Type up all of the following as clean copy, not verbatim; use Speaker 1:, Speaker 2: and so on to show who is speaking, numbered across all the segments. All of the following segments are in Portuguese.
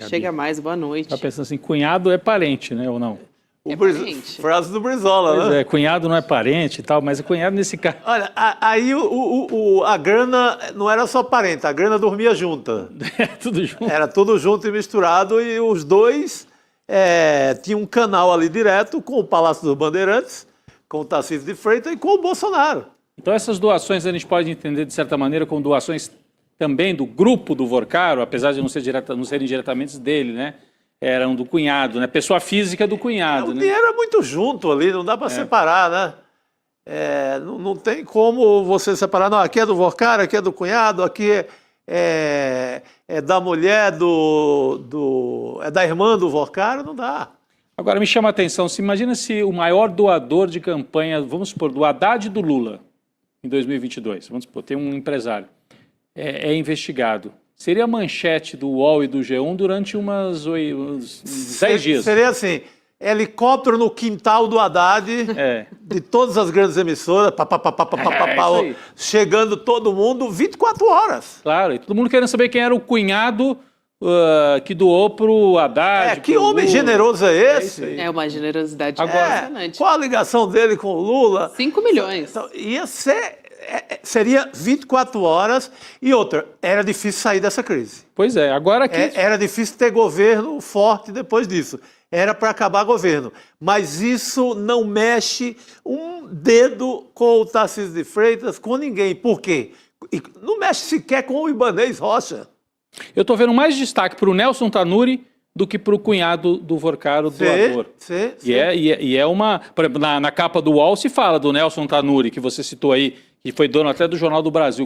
Speaker 1: chega mais, boa noite.
Speaker 2: Tá pensando assim, cunhado é parente, né, ou não?
Speaker 3: Frase do Brizola,
Speaker 2: Pois
Speaker 3: né?
Speaker 2: é, cunhado não é parente e tal, mas é cunhado nesse caso.
Speaker 3: Olha, aí a grana não era só parente, a grana dormia junta.
Speaker 2: É tudo junto.
Speaker 3: Era tudo junto e misturado e os dois tinham um canal ali direto com o Palácio dos Bandeirantes, com o Tarcísio de Freitas e com o Bolsonaro.
Speaker 2: Então essas doações a gente pode entender, de certa maneira, como doações também do grupo do Vorcaro, apesar de não serem diretamente dele, né? Eram do cunhado, né? Pessoa física do cunhado,
Speaker 3: O
Speaker 2: né?
Speaker 3: dinheiro é muito junto ali, não dá para separar, né? Não tem como você separar, não, aqui é do Vorcaro, aqui é do cunhado, aqui é da mulher é da irmã do Vorcaro, não dá.
Speaker 2: Agora me chama a atenção, se imagina se o maior doador de campanha, vamos supor, do Haddad e do Lula, em 2022, vamos supor, tem um empresário, é investigado. Seria a manchete do UOL e do G1 durante uns 10 dias.
Speaker 3: Seria assim, helicóptero no quintal do Haddad, de todas as grandes emissoras, chegando todo mundo, 24 horas.
Speaker 2: Claro, e todo mundo querendo saber quem era o cunhado que doou para o Haddad.
Speaker 3: Que homem generoso é esse?
Speaker 1: É uma generosidade
Speaker 3: impressionante. Qual a ligação dele com o Lula?
Speaker 1: 5 milhões.
Speaker 3: Então, seria 24 horas e outra, era difícil sair dessa crise.
Speaker 2: Pois é, agora que...
Speaker 3: Era difícil ter governo forte depois disso. Era para acabar governo. Mas isso não mexe um dedo com o Tarcísio de Freitas, com ninguém. Por quê? Não mexe sequer com o Ibanez Rocha.
Speaker 2: Eu estou vendo mais destaque para o Nelson Tanuri do que para o cunhado do Vorcaro, doador. E é uma... Por exemplo, na capa do UOL se fala do Nelson Tanuri, que você citou aí, que foi dono até do Jornal do Brasil.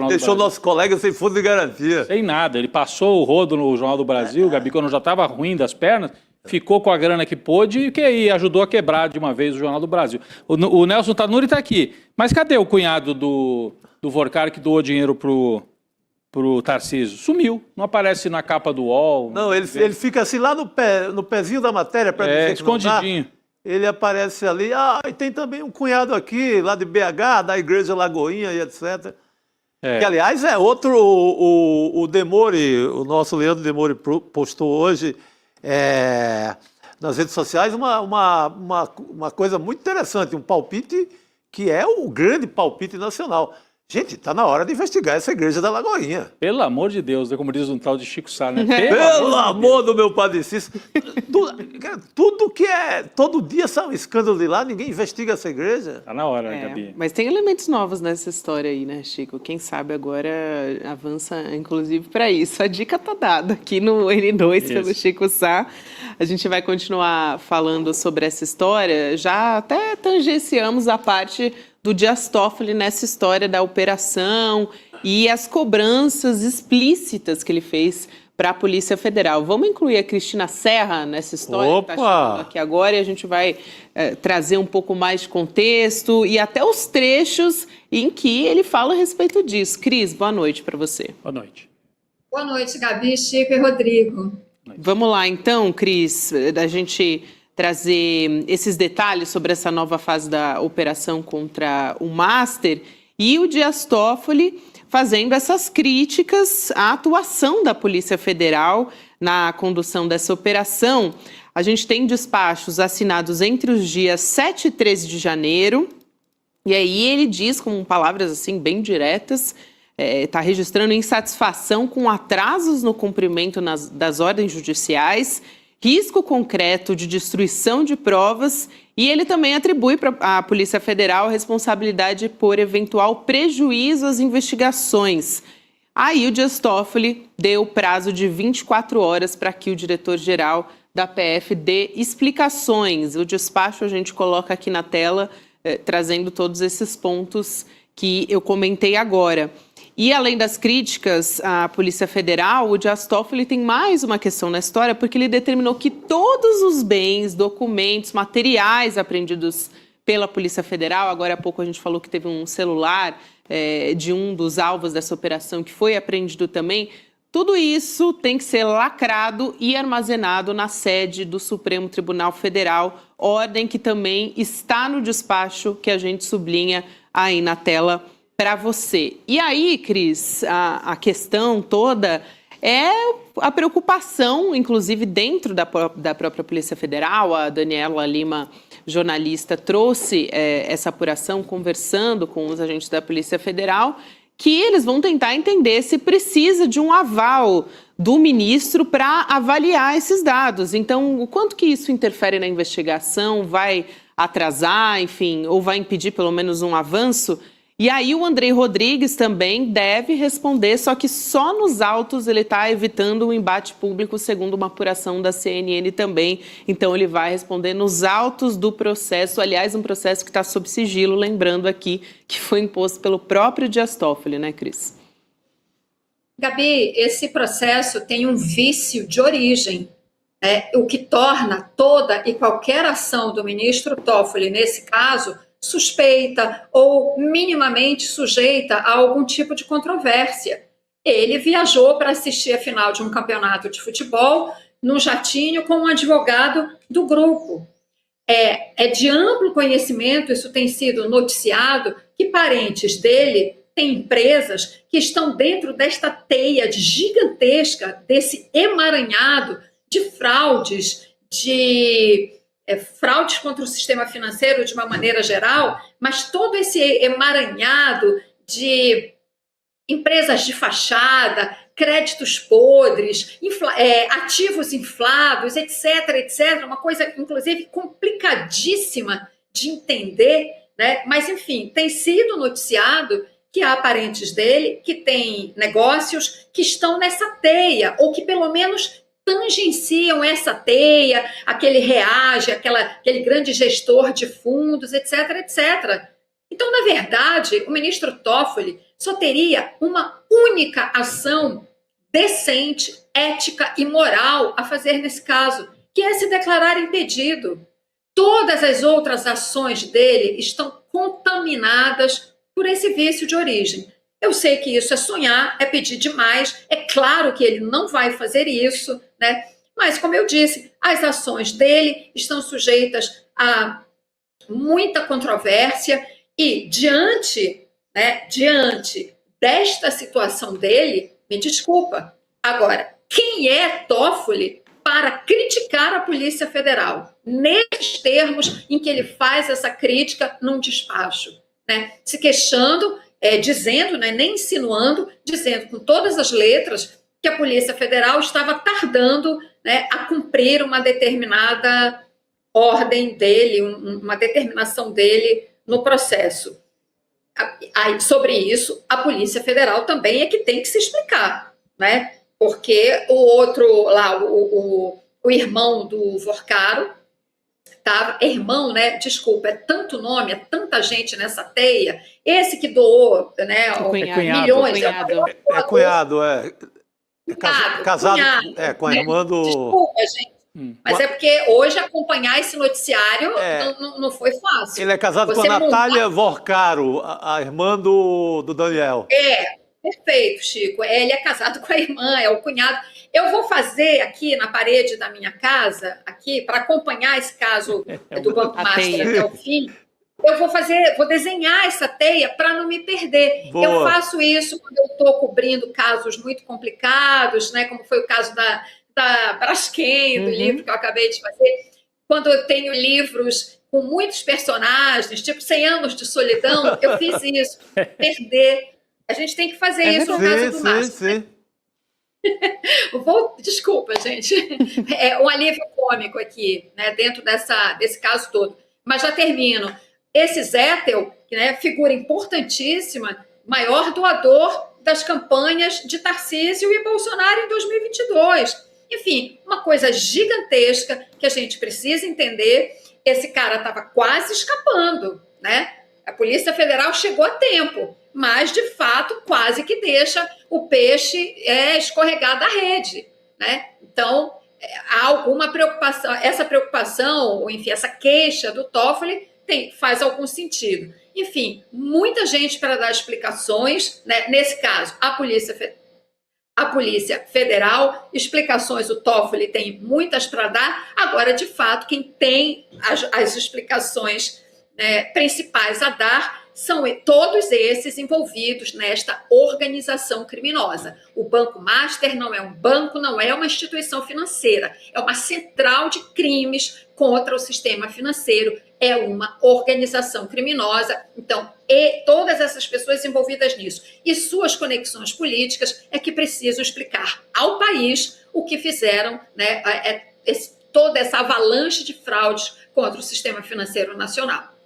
Speaker 3: Deixou nosso colega sem fundo de garantia.
Speaker 2: Sem nada. Ele passou o rodo no Jornal do Brasil, Gabi, quando já estava ruim das pernas, ficou com a grana que pôde e ajudou a quebrar de uma vez o Jornal do Brasil. O Nelson Tanuri está aqui. Mas cadê o cunhado do Vorcaro que doou dinheiro pro Tarcísio? Sumiu. Não aparece na capa do UOL.
Speaker 3: Não, ele fica assim lá no pezinho da matéria.
Speaker 2: Escondidinho.
Speaker 3: Ele aparece ali. E tem também um cunhado aqui, lá de BH, da Igreja Lagoinha e etc. Que, aliás, é outro... O Demore, o nosso Leandro Demore postou hoje nas redes sociais uma coisa muito interessante, um palpite que é o grande palpite nacional. Gente, está na hora de investigar essa Igreja da Lagoinha.
Speaker 2: Pelo amor de Deus, como diz um tal de Chico Sá, né?
Speaker 3: Pelo amor do meu Padre Cícero. Tudo que todo dia sai um escândalo de lá, ninguém investiga essa igreja.
Speaker 2: Está na hora, Gabi.
Speaker 1: Mas tem elementos novos nessa história aí, né, Chico? Quem sabe agora avança, inclusive, para isso. A dica está dada aqui no N2 pelo Chico Sá. A gente vai continuar falando sobre essa história. Já até tangenciamos a parte do Dias Toffoli nessa história da operação e as cobranças explícitas que ele fez para a Polícia Federal. Vamos incluir a Cristina Serra nessa história que está chegando aqui agora e a gente vai trazer um pouco mais de contexto e até os trechos em que ele fala a respeito disso. Cris, boa noite para você.
Speaker 2: Boa noite.
Speaker 4: Boa noite, Gabi, Chico e Rodrigo.
Speaker 1: Vamos lá então, Cris, da gente trazer esses detalhes sobre essa nova fase da operação contra o Master e o Dias Toffoli fazendo essas críticas à atuação da Polícia Federal na condução dessa operação. A gente tem despachos assinados entre os dias 7 e 13 de janeiro, e aí ele diz, com palavras assim bem diretas, está registrando insatisfação com atrasos no cumprimento das ordens judiciais, risco concreto de destruição de provas, e ele também atribui para a Polícia Federal a responsabilidade por eventual prejuízo às investigações. Aí o Dias Toffoli deu prazo de 24 horas para que o diretor-geral da PF dê explicações. O despacho a gente coloca aqui na tela, trazendo todos esses pontos que eu comentei agora. E além das críticas à Polícia Federal, o Dias Toffoli tem mais uma questão na história, porque ele determinou que todos os bens, documentos, materiais apreendidos pela Polícia Federal, agora há pouco a gente falou que teve um celular de um dos alvos dessa operação que foi apreendido também, tudo isso tem que ser lacrado e armazenado na sede do Supremo Tribunal Federal, ordem que também está no despacho que a gente sublinha aí na tela para você. E aí, Cris, a questão toda é a preocupação, inclusive dentro da própria Polícia Federal. A Daniela Lima, jornalista, trouxe essa apuração conversando com os agentes da Polícia Federal, que eles vão tentar entender se precisa de um aval do ministro para avaliar esses dados. Então, o quanto que isso interfere na investigação, vai atrasar, enfim, ou vai impedir pelo menos um avanço? E aí o Andrei Rodrigues também deve responder, só que só nos autos ele está evitando o embate público, segundo uma apuração da CNN também. Então ele vai responder nos autos do processo, aliás, um processo que está sob sigilo, lembrando aqui que foi imposto pelo próprio Dias Toffoli, né, Cris?
Speaker 4: Gabi, esse processo tem um vício de origem, o que torna toda e qualquer ação do ministro Toffoli, nesse caso, suspeita ou minimamente sujeita a algum tipo de controvérsia. Ele viajou para assistir a final de um campeonato de futebol num jatinho com um advogado do grupo. É de amplo conhecimento, isso tem sido noticiado, que parentes dele têm empresas que estão dentro desta teia gigantesca, desse emaranhado de fraudes, fraudes contra o sistema financeiro de uma maneira geral, mas todo esse emaranhado de empresas de fachada, créditos podres, ativos inflados, etc., etc., uma coisa, inclusive, complicadíssima de entender, né? Mas, enfim, tem sido noticiado que há parentes dele que têm negócios que estão nessa teia, ou que, pelo menos, tangenciam essa teia, aquele reage, aquele grande gestor de fundos, etc., etc. Então, na verdade, o ministro Toffoli só teria uma única ação decente, ética e moral a fazer nesse caso, que é se declarar impedido. Todas as outras ações dele estão contaminadas por esse vício de origem. Eu sei que isso é sonhar, é pedir demais, é claro que ele não vai fazer isso, né? Mas, como eu disse, as ações dele estão sujeitas a muita controvérsia e, diante desta situação dele, me desculpa. Agora, quem é Toffoli para criticar a Polícia Federal? Nesses termos em que ele faz essa crítica num despacho, né? Se queixando, dizendo, né, nem insinuando, dizendo com todas as letras que a Polícia Federal estava tardando, né, a cumprir uma determinada ordem dele, uma determinação dele no processo. Sobre isso, a Polícia Federal também é que tem que se explicar, né? Porque o outro lá, o irmão do Vorcaro, irmão, né? Desculpa, é tanto nome, é tanta gente nessa teia. Esse que doou, né? Milhões.
Speaker 3: Cunhado. Casado
Speaker 4: cunhado,
Speaker 3: com a irmã do...
Speaker 4: Desculpa, gente. Mas é porque hoje acompanhar esse noticiário não foi fácil.
Speaker 3: Ele é casado com a Natália Vorcaro, a irmã do Daniel.
Speaker 4: Perfeito, Chico. Ele é casado com a irmã, é o cunhado. Eu vou fazer aqui na parede da minha casa, aqui, para acompanhar esse caso do Banco Master até o fim, vou desenhar essa teia para não me perder. Boa. Eu faço isso quando eu estou cobrindo casos muito complicados, né, como foi o caso da Braskem, do livro que eu acabei de fazer. Quando eu tenho livros com muitos personagens, tipo 100 anos de solidão, eu fiz isso, perder. A gente tem que fazer isso no caso do Master. Desculpa, gente. É um alívio cômico aqui, né, dentro desse caso todo. Mas já termino. Esse Zettel, né, figura importantíssima, maior doador das campanhas de Tarcísio e Bolsonaro em 2022. Enfim, uma coisa gigantesca que a gente precisa entender. Esse cara estava quase escapando, né? A Polícia Federal chegou a tempo, mas, de fato, quase que deixa o peixe escorregar da rede, né? Então, há alguma preocupação. Essa preocupação, ou enfim, essa queixa do Toffoli faz algum sentido. Enfim, muita gente para dar explicações, né? Nesse caso, a Polícia Federal, explicações o Toffoli tem muitas para dar. Agora, de fato, quem tem as explicações principais a dar são todos esses envolvidos nesta organização criminosa. O Banco Master não é um banco, não é uma instituição financeira, é uma central de crimes contra o sistema financeiro, é uma organização criminosa. Então, todas essas pessoas envolvidas nisso e suas conexões políticas é que precisam explicar ao país o que fizeram, né, toda essa avalanche de fraudes contra o sistema financeiro nacional.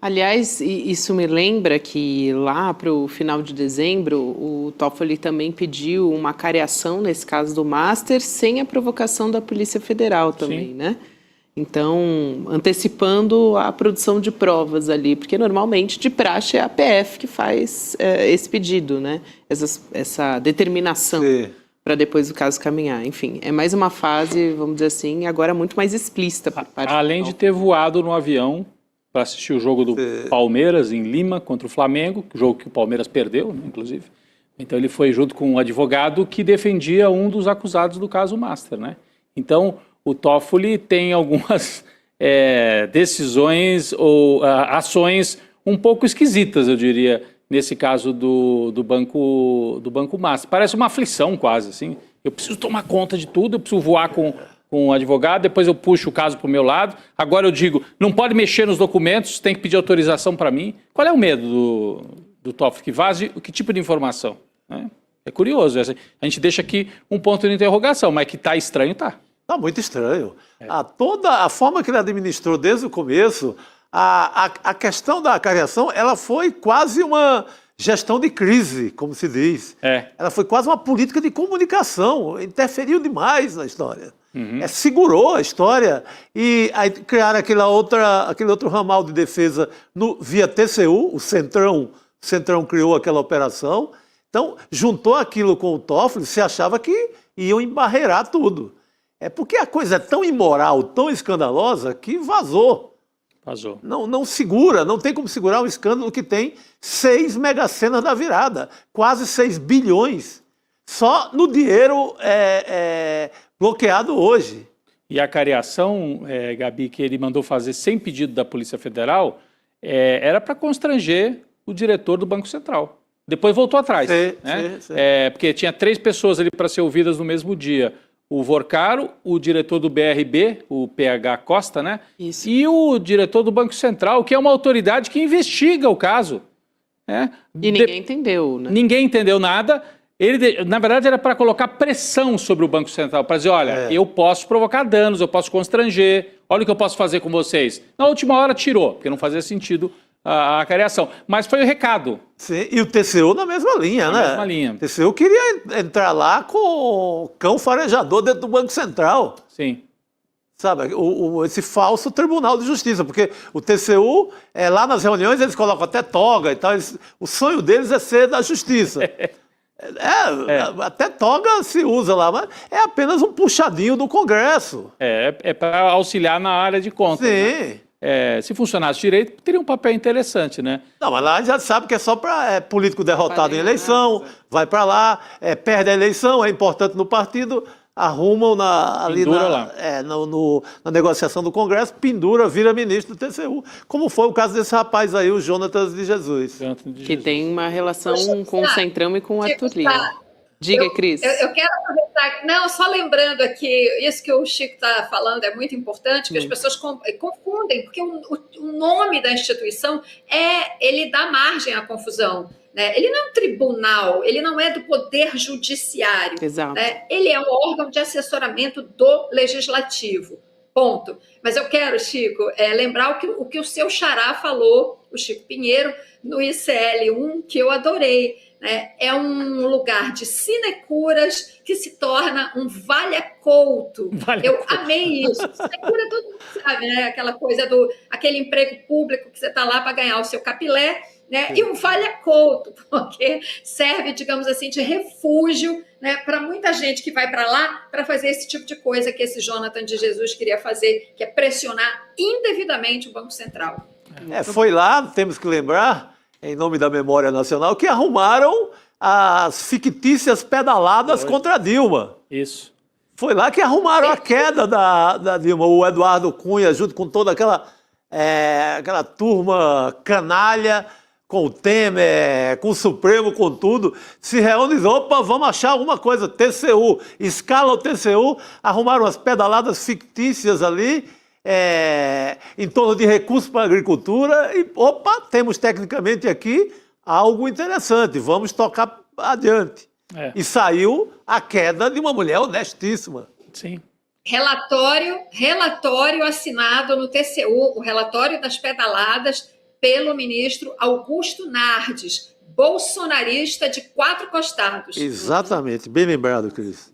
Speaker 1: Aliás, isso me lembra que lá para o final de dezembro, o Toffoli também pediu uma cariação, nesse caso do Master, sem a provocação da Polícia Federal também,
Speaker 2: Sim.
Speaker 1: né? Então, antecipando a produção de provas ali, porque normalmente, de praxe, é a PF que faz esse pedido, né? Essa determinação para depois o caso caminhar. Enfim, é mais uma fase, vamos dizer assim, agora muito mais explícita por parte
Speaker 2: Além de ter voado no avião para assistir o jogo do Palmeiras em Lima contra o Flamengo, jogo que o Palmeiras perdeu, né, inclusive. Então ele foi junto com um advogado que defendia um dos acusados do caso Master, né? Então o Toffoli tem algumas decisões ou ações um pouco esquisitas, eu diria, nesse caso do Banco Master. Parece uma aflição quase, assim. Eu preciso tomar conta de tudo, eu preciso voar com um advogado, depois eu puxo o caso para o meu lado. Agora eu digo, não pode mexer nos documentos, tem que pedir autorização para mim. Qual é o medo do Toffoli? Que vaze que tipo de informação? Né? É curioso. A gente deixa aqui um ponto de interrogação, mas que está estranho, está.
Speaker 3: Está muito estranho. Toda a forma que ele administrou desde o começo, a questão da cariação, ela foi quase uma gestão de crise, como se diz. Ela foi quase uma política de comunicação, interferiu demais na história. Segurou a história e aí criaram aquele outro ramal de defesa via TCU, o Centrão criou aquela operação. Então, juntou aquilo com o Toffoli, se achava que iam embarrear tudo. É porque a coisa é tão imoral, tão escandalosa, que vazou.
Speaker 2: Vazou.
Speaker 3: Não segura, não tem como segurar um escândalo que tem 6 mega-senas da virada, quase 6 bilhões, só no dinheiro bloqueado hoje.
Speaker 2: E a cariação, Gabi, que ele mandou fazer sem pedido da Polícia Federal, era para constranger o diretor do Banco Central. Depois voltou atrás. Né? Porque tinha 3 pessoas ali para ser ouvidas no mesmo dia. O Vorcaro, o diretor do BRB, o PH Costa, né?
Speaker 1: Isso.
Speaker 2: E o diretor do Banco Central, que é uma autoridade que investiga o caso. Né?
Speaker 1: E ninguém entendeu, né?
Speaker 2: Ninguém entendeu nada. Ele, na verdade, era para colocar pressão sobre o Banco Central, para dizer, olha, eu posso provocar danos, eu posso constranger, olha o que eu posso fazer com vocês. Na última hora tirou, porque não fazia sentido a cariação. Mas foi o recado.
Speaker 3: Sim, e o TCU na mesma linha, né?
Speaker 2: Na mesma linha.
Speaker 3: O TCU queria entrar lá com o cão farejador dentro do Banco Central.
Speaker 2: Sim.
Speaker 3: Sabe, esse falso Tribunal de Justiça, porque o TCU, lá nas reuniões, eles colocam até toga e tal. O sonho deles é ser da Justiça. Até toga se usa lá, mas é apenas um puxadinho do Congresso.
Speaker 2: É para auxiliar na área de contas.
Speaker 3: Sim.
Speaker 2: Né? Se funcionasse direito, teria um papel interessante, né?
Speaker 3: Não, mas lá já sabe que é só para político derrotado em eleição, vai para lá, perde a eleição, é importante no partido, arrumam ali na negociação do Congresso, pendura, vira ministro do TCU, como foi o caso desse rapaz aí, o Jonatas de Jesus.
Speaker 1: Que tem uma relação com o Centrão e com o Arthur Lira. Diga, Cris.
Speaker 4: Eu quero aproveitar, não, só lembrando aqui, isso que o Chico está falando é muito importante, que as pessoas confundem, porque o nome da instituição ele dá margem à confusão. Né? Ele não é um tribunal, ele não é do poder judiciário.
Speaker 1: Exato.
Speaker 4: Né? Ele é um órgão de assessoramento do legislativo. Ponto. Mas eu quero, Chico, lembrar o que o seu xará falou, o Chico Pinheiro, no ICL1, que eu adorei. É um lugar de sinecuras que se torna um valha-couto. Eu amei isso. Sinecura todo mundo sabe, né? Aquela coisa aquele emprego público que você está lá para ganhar o seu capilé, né? E um valha-couto, porque serve, digamos assim, de refúgio, né, para muita gente que vai para lá para fazer esse tipo de coisa que esse Jonathan de Jesus queria fazer, que é pressionar indevidamente o Banco Central.
Speaker 3: Foi lá, temos que lembrar, em nome da memória nacional, que arrumaram as fictícias pedaladas contra a Dilma.
Speaker 2: Isso.
Speaker 3: Foi lá que arrumaram a queda da Dilma. O Eduardo Cunha, junto com toda aquela turma canalha, com o Temer, com o Supremo, com tudo, se reúne e diz, opa, vamos achar alguma coisa, TCU, escala o TCU, arrumaram umas pedaladas fictícias ali, em torno de recursos para a agricultura, e opa, temos tecnicamente aqui algo interessante, vamos tocar adiante. E saiu a queda de uma mulher honestíssima.
Speaker 2: Sim.
Speaker 4: Relatório assinado no TCU, o relatório das pedaladas, pelo ministro Augusto Nardes, bolsonarista de 4 costados.
Speaker 3: Exatamente, bem lembrado, Cris.